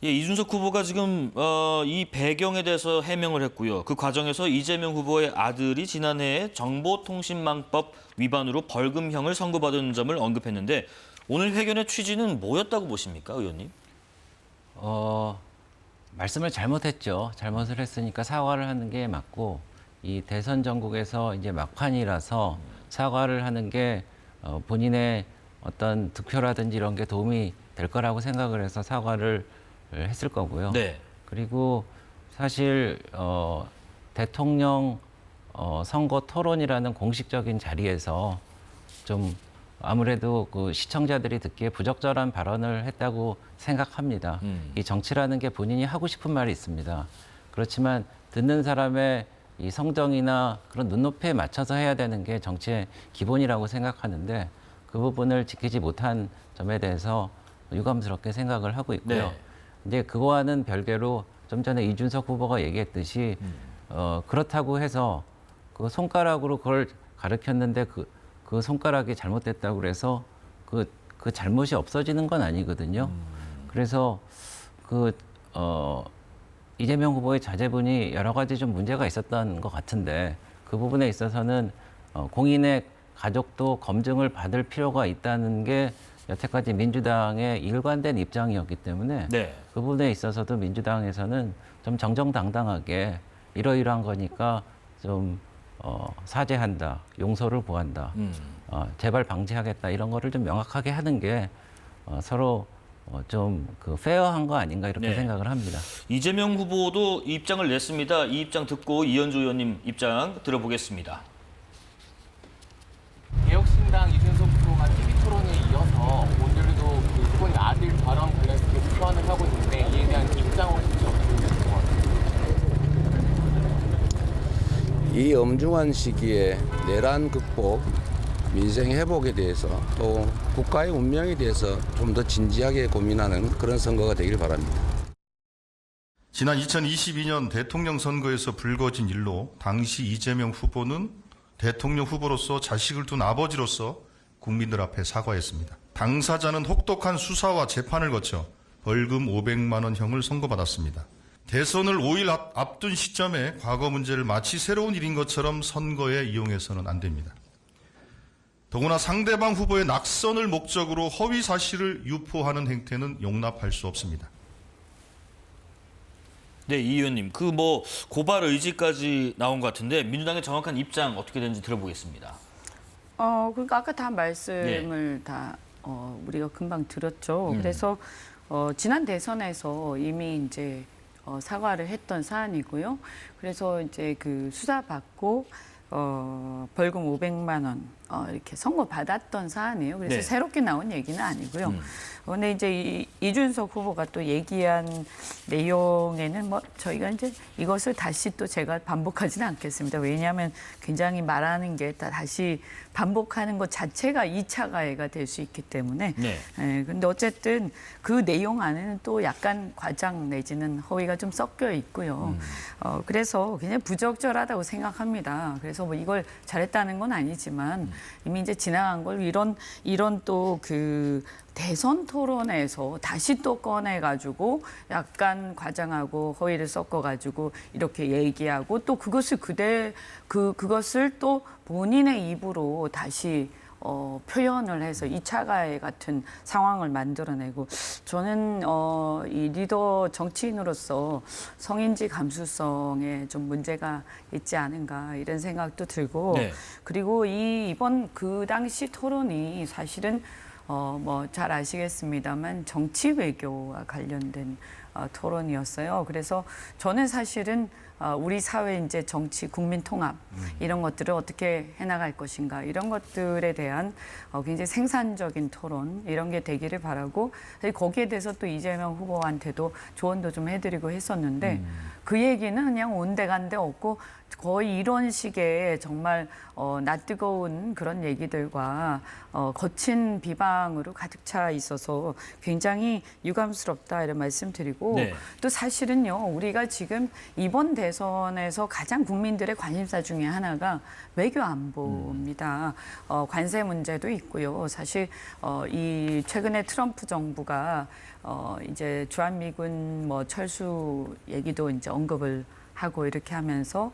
예, 이준석 후보가 지금 이 배경에 대해서 해명을 했고요. 그 과정에서 이재명 후보의 아들이 지난해에 정보통신망법 위반으로 벌금형을 선고받은 점을 언급했는데 오늘 회견의 취지는 뭐였다고 보십니까, 의원님? 말씀을 잘못했죠. 잘못을 했으니까 사과를 하는 게 맞고 이 대선 전국에서 이제 막판이라서 사과를 하는 게 본인의 어떤 득표라든지 이런 게 도움이 될 거라고 생각을 해서 사과를 했을 거고요. 네. 그리고 사실 대통령 선거 토론이라는 공식적인 자리에서 좀 아무래도 그 시청자들이 듣기에 부적절한 발언을 했다고 생각합니다. 이 정치라는 게 본인이 하고 싶은 말이 있습니다. 그렇지만 듣는 사람의 이 성정이나 그런 눈높이에 맞춰서 해야 되는 게 정치의 기본이라고 생각하는데 그 부분을 지키지 못한 점에 대해서 유감스럽게 생각을 하고 있고요. 네. 근데 그거와는 별개로 좀 전에 이준석 후보가 얘기했듯이 그렇다고 해서 그 손가락으로 그걸 가르쳤는데 그 손가락이 잘못됐다고 그래서 그 잘못이 없어지는 건 아니거든요. 그래서 이재명 후보의 자제분이 여러 가지 좀 문제가 있었던 것 같은데 그 부분에 있어서는 공인의 가족도 검증을 받을 필요가 있다는 게 여태까지 민주당의 일관된 입장이었기 때문에 네. 그 부분에 있어서도 민주당에서는 좀 정정당당하게 이러이러한 거니까 좀 사죄한다, 용서를 구한다, 재발 방지하겠다 이런 거를 좀 명확하게 하는 게 서로 좀 그 페어한 거 아닌가 이렇게 네. 생각을 합니다. 이재명 후보도 입장을 냈습니다. 이 입장 듣고 이현주 의원님 입장 들어보겠습니다. 개혁신당 이준석 후보가 TV 토론에 이어서 오늘도 그 후보의 아들 발언 관련해서 계속 소환을 하고 있는데 이에 대한 입장을 혹시 어떻게 되실 것 같아요? 이 엄중한 시기에 내란 극복, 민생 회복에 대해서 또 국가의 운명에 대해서 좀 더 진지하게 고민하는 그런 선거가 되길 바랍니다. 지난 2022년 대통령 선거에서 불거진 일로 당시 이재명 후보는 대통령 후보로서 자식을 둔 아버지로서 국민들 앞에 사과했습니다. 당사자는 혹독한 수사와 재판을 거쳐 벌금 500만 원 형을 선고받았습니다. 대선을 5일 앞둔 시점에 과거 문제를 마치 새로운 일인 것처럼 선거에 이용해서는 안 됩니다. 더구나 상대방 후보의 낙선을 목적으로 허위 사실을 유포하는 행태는 용납할 수 없습니다. 네, 이 의원님. 고발 의지까지 나온 것 같은데 민주당의 정확한 입장 어떻게 되는지 들어보겠습니다. 그러니까 아까 다 말씀을 다 우리가 금방 들었죠. 그래서 지난 대선에서 이미 이제 사과를 했던 사안이고요. 그래서 이제 그 수사받고 벌금 500만 원 이렇게 선고받았던 사안이에요. 그래서 네. 새롭게 나온 얘기는 아니고요. 근데 이제 이준석 후보가 또 얘기한 내용에는 저희가 이제 이것을 다시 또 제가 반복하지는 않겠습니다. 왜냐하면 굉장히 말하는 게 다시 반복하는 것 자체가 2차 가해가 될 수 있기 때문에. 네. 근데 어쨌든 그 내용 안에는 또 약간 과장 내지는 허위가 좀 섞여 있고요. 그래서 그냥 부적절하다고 생각합니다. 그래서 이걸 잘했다는 건 아니지만 이미 이제 지나간 걸 이런 또 그 대선 토론에서 다시 또 꺼내가지고 약간 과장하고 허위를 섞어가지고 이렇게 얘기하고 또 그것을 그것을 또 본인의 입으로 다시 표현을 해서 2차 가해 같은 상황을 만들어내고 저는 이 리더 정치인으로서 성인지 감수성에 좀 문제가 있지 않은가 이런 생각도 들고 네. 그리고 이번 그 당시 토론이 사실은 잘 아시겠습니다만 정치 외교와 관련된 토론이었어요. 그래서 저는 사실은 우리 사회 이제 정치, 국민 통합 이런 것들을 어떻게 해나갈 것인가 이런 것들에 대한 굉장히 생산적인 토론 이런 게 되기를 바라고 거기에 대해서 또 이재명 후보한테도 조언도 좀 해드리고 했었는데 그 얘기는 그냥 온데간데 없고 거의 이런 식의 정말 낯뜨거운 그런 얘기들과 거친 비방으로 가득 차 있어서 굉장히 유감스럽다 이런 말씀드리고 네. 또 사실은요 우리가 지금 이번 대선 대선에서 가장 국민들의 관심사 중에 하나가 외교 안보입니다. 관세 문제도 있고요. 사실 이 최근에 트럼프 정부가 이제 주한미군 뭐 철수 얘기도 이제 언급을 하고 이렇게 하면서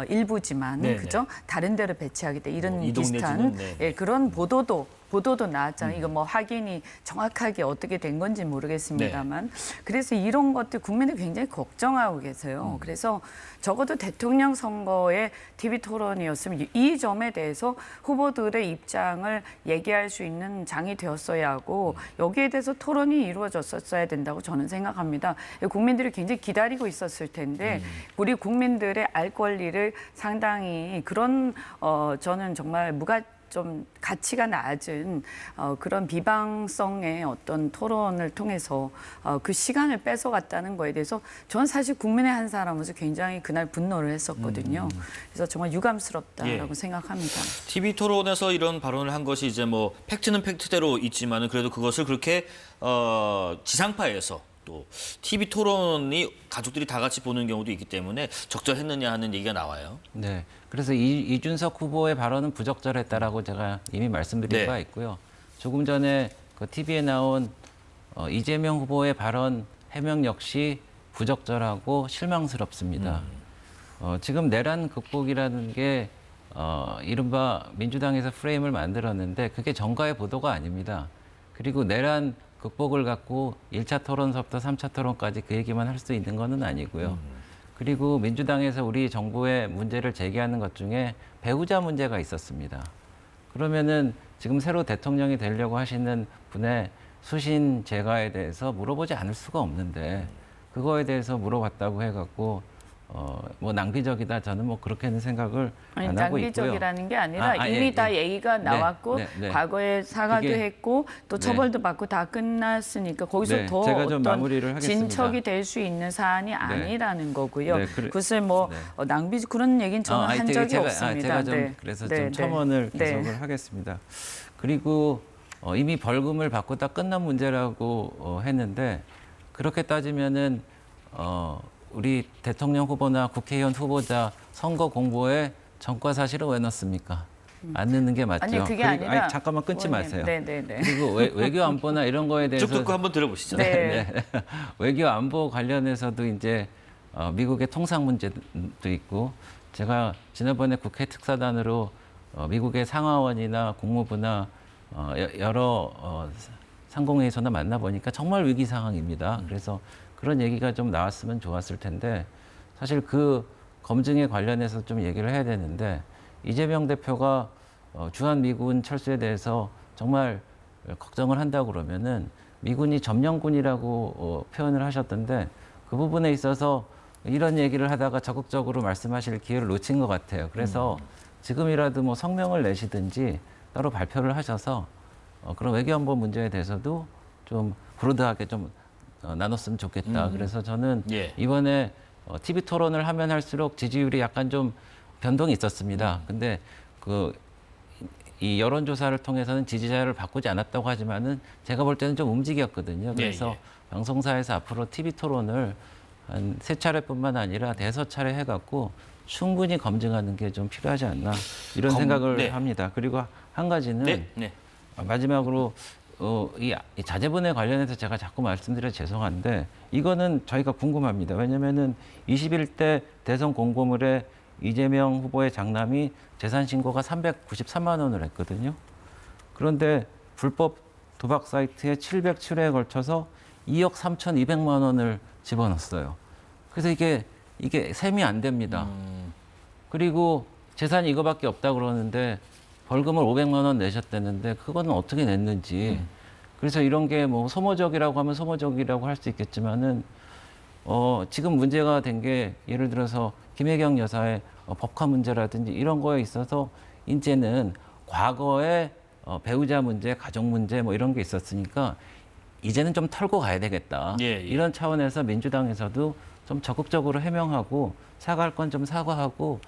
일부지만 네네. 그죠? 다른 데로 배치하겠다 이런 이동 비슷한 내지는, 네. 예, 그런 보도도 나왔잖아요. 이거 뭐 확인이 정확하게 어떻게 된 건지 모르겠습니다만 그래서 이런 것들 국민들 굉장히 걱정하고 계세요. 그래서 적어도 대통령 선거의 TV 토론이었으면 이 점에 대해서 후보들의 입장을 얘기할 수 있는 장이 되었어야 하고 여기에 대해서 토론이 이루어졌었어야 된다고 저는 생각합니다. 국민들이 굉장히 기다리고 있었을 텐데 우리 국민들의 알 권리를 상당히 그런 저는 정말 좀 가치가 낮은 그런 비방성의 어떤 토론을 통해서 그 시간을 뺏어갔다는 거에 대해서 저는 사실 국민의 한 사람으로서 굉장히 그날 분노를 했었거든요. 그래서 정말 유감스럽다라고 예. 생각합니다. TV 토론에서 이런 발언을 한 것이 이제 뭐 팩트는 팩트대로 있지만은 그래도 그것을 그렇게 지상파에서 또 TV 토론이 가족들이 다 같이 보는 경우도 있기 때문에 적절했느냐 하는 얘기가 나와요. 네. 그래서 이준석 후보의 발언은 부적절했다라고 제가 이미 말씀드린 네. 바 있고요. 조금 전에 그 TV에 나온 이재명 후보의 발언 해명 역시 부적절하고 실망스럽습니다. 지금 내란 극복이라는 게 이른바 민주당에서 프레임을 만들었는데 그게 정가의 보도가 아닙니다. 그리고 내란 극복을 갖고 1차 토론서부터 3차 토론까지 그 얘기만 할 수 있는 것은 아니고요. 그리고 민주당에서 우리 정부의 문제를 제기하는 것 중에 배우자 문제가 있었습니다. 그러면은 지금 새로 대통령이 되려고 하시는 분의 수신 제가에 대해서 물어보지 않을 수가 없는데 그거에 대해서 물어봤다고 해갖고 뭐 낭비적이다 저는 뭐 그렇게는 생각을 아니, 안 하고 있고요. 낭비적이라는 게 아니라 이미 예, 다 예. 얘기가 네, 나왔고 네. 과거에 사과도 그게- 했고 또 네. 처벌도 받고 다 끝났으니까 거기서 네, 더 제가 좀 어떤 마무리를 하겠습니다. 진척이 될 수 있는 사안이 아니라는 거고요. 네, 그것을 뭐 네. 낭비 그런 얘기는 저는 아니, 한 제가- 적이 제가- 없습니다. 제가 좀 네. 그래서 네, 좀 네. 첨언을 네. 계속을 하겠습니다. 그리고 이미 벌금을 받고 다 끝난 문제라고 했는데 그렇게 따지면은 우리 대통령 후보나 국회의원 후보자 선거 공보에 전과 사실을 왜 넣습니까? 안 넣는 게 맞죠. 아니 그게 그리고- 아니라 아니, 잠깐만 끊지 의원님, 마세요. 네네네. 그리고 외교 안보나 이런 거에 대해서 쭉 듣고 한번 들어보시죠. 네. 외교 안보 관련해서도 이제 미국의 통상 문제도 있고 제가 지난번에 국회 특사단으로 미국의 상하원이나 국무부나 여러 상공회의소나 만나보니까 정말 위기 상황입니다. 그래서 그런 얘기가 좀 나왔으면 좋았을 텐데 사실 그 검증에 관련해서 좀 얘기를 해야 되는데 이재명 대표가 주한미군 철수에 대해서 정말 걱정을 한다고 그러면은 미군이 점령군이라고 표현을 하셨던데 그 부분에 있어서 이런 얘기를 하다가 적극적으로 말씀하실 기회를 놓친 것 같아요. 그래서 지금이라도 뭐 성명을 내시든지 따로 발표를 하셔서 그런 외교안보 문제에 대해서도 좀 브로드하게 좀 나눴으면 좋겠다. 그래서 저는 예. 이번에 TV 토론을 하면 할수록 지지율이 약간 좀 변동이 있었습니다. 근데 이 여론조사를 통해서는 지지자를 바꾸지 않았다고 하지만은 제가 볼 때는 좀 움직였거든요. 그래서 예. 방송사에서 앞으로 TV 토론을 한 3차례뿐만 아니라 5차례 해갖고 충분히 검증하는 게 좀 필요하지 않나 이런 생각을 네. 합니다. 그리고 한 가지는 네. 마지막으로 이 자제분에 관련해서 제가 자꾸 말씀드려 죄송한데 이거는 저희가 궁금합니다. 왜냐면은 21대 대선 공고물에 이재명 후보의 장남이 재산 신고가 393만 원을 했거든요. 그런데 불법 도박 사이트에 707회에 걸쳐서 2억 3,200만 원을 집어넣었어요. 그래서 이게 셈이 안 됩니다. 그리고 재산이 이거밖에 없다 그러는데 벌금을 500만 원 내셨다는데 그거는 어떻게 냈는지. 그래서 이런 게 뭐 소모적이라고 하면 소모적이라고 할 수 있겠지만은 지금 문제가 된 게 예를 들어서 김혜경 여사의 법화 문제라든지 이런 거에 있어서 이제는 과거에 배우자 문제, 가족 문제 뭐 이런 게 있었으니까 이제는 좀 털고 가야 되겠다. 예. 이런 차원에서 민주당에서도 좀 적극적으로 해명하고 사과할 건 좀 사과하고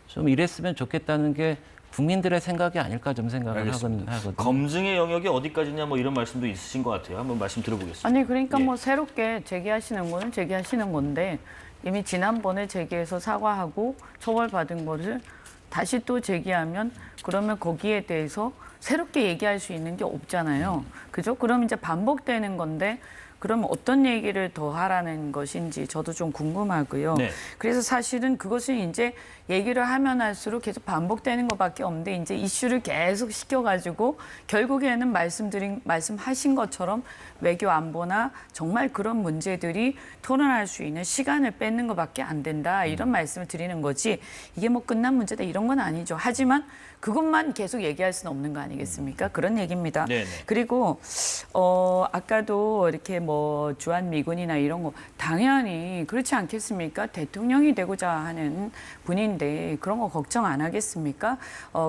좀 이랬으면 좋겠다는 게 국민들의 생각이 아닐까 좀 생각을 하거든요. 검증의 영역이 어디까지냐 뭐 이런 말씀도 있으신 것 같아요. 한번 말씀 들어보겠습니다. 아니 그러니까 예. 뭐 새롭게 제기하시는 거는 제기하시는 건데 이미 지난번에 제기해서 사과하고 처벌받은 거를 다시 또 제기하면 그러면 거기에 대해서 새롭게 얘기할 수 있는 게 없잖아요. 그죠? 그럼 이제 반복되는 건데 그럼 어떤 얘기를 더 하라는 것인지 저도 좀 궁금하고요. 네. 그래서 사실은 그것을 이제 얘기를 하면 할수록 계속 반복되는 것밖에 없는데 이제 이슈를 계속 시켜가지고 결국에는 말씀하신 것처럼 외교 안보나 정말 그런 문제들이 토론할 수 있는 시간을 뺏는 것밖에 안 된다 이런 말씀을 드리는 거지 이게 뭐 끝난 문제다 이런 건 아니죠. 하지만 그것만 계속 얘기할 수는 없는 거 아니겠습니까? 그런 얘기입니다. 네네. 그리고 아까도 이렇게 뭐 주한미군이나 이런 거 당연히 그렇지 않겠습니까? 대통령이 되고자 하는 분인데 그런 거 걱정 안 하겠습니까?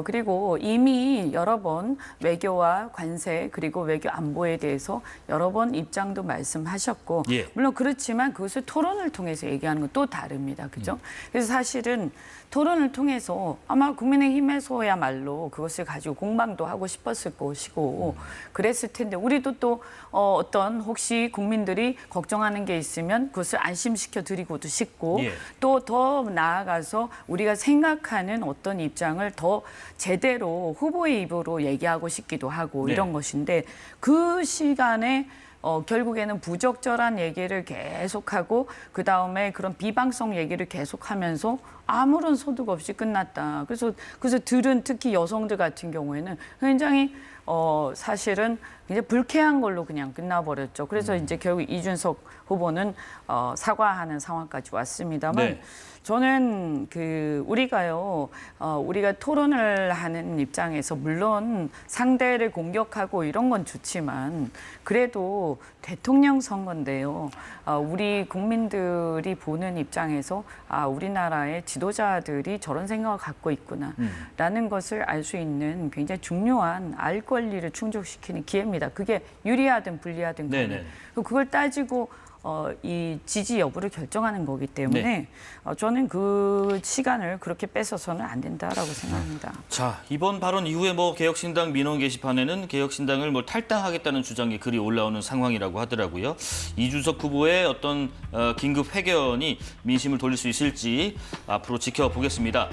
그리고 이미 여러 번 외교와 관세 그리고 외교 안보에 대해서 여러 번 입장도 말씀하셨고 예. 물론 그렇지만 그것을 토론을 통해서 얘기하는 건 또 다릅니다. 그죠? 그래서 사실은 토론을 통해서 아마 국민의힘에서야말로 그것을 가지고 공방도 하고 싶었을 것이고 그랬을 텐데 우리도 또 어떤 혹시 국민들이 걱정하는 게 있으면 그것을 안심시켜 드리고도 싶고 예. 또 더 나아가서 우리가 생각하는 어떤 입장을 더 제대로 후보의 입으로 얘기하고 싶기도 하고 네. 이런 것인데 그 시간에 결국에는 부적절한 얘기를 계속하고 그다음에 그런 비방성 얘기를 계속하면서 아무런 소득 없이 끝났다. 그래서 들은 특히 여성들 같은 경우에는 굉장히 사실은 이제 불쾌한 걸로 그냥 끝나버렸죠. 그래서 이제 결국 이준석 후보는 사과하는 상황까지 왔습니다만 네. 저는 우리가 토론을 하는 입장에서 물론 상대를 공격하고 이런 건 좋지만 그래도 대통령 선거인데요. 우리 국민들이 보는 입장에서 우리나라의 지도자들이 저런 생각을 갖고 있구나라는 것을 알 수 있는 굉장히 중요한 알 권리를 충족시키는 기회입니다. 그게 유리하든 불리하든 간에. 네네. 그걸 따지고 이 지지 여부를 결정하는 거기 때문에 네. 저는 그 시간을 그렇게 뺏어서는 안 된다라고 생각합니다. 자, 이번 발언 이후에 뭐 개혁신당 민원 게시판에는 개혁신당을 뭐 탈당하겠다는 주장이 글이 올라오는 상황이라고 하더라고요. 이준석 후보의 어떤 긴급 회견이 민심을 돌릴 수 있을지 앞으로 지켜보겠습니다.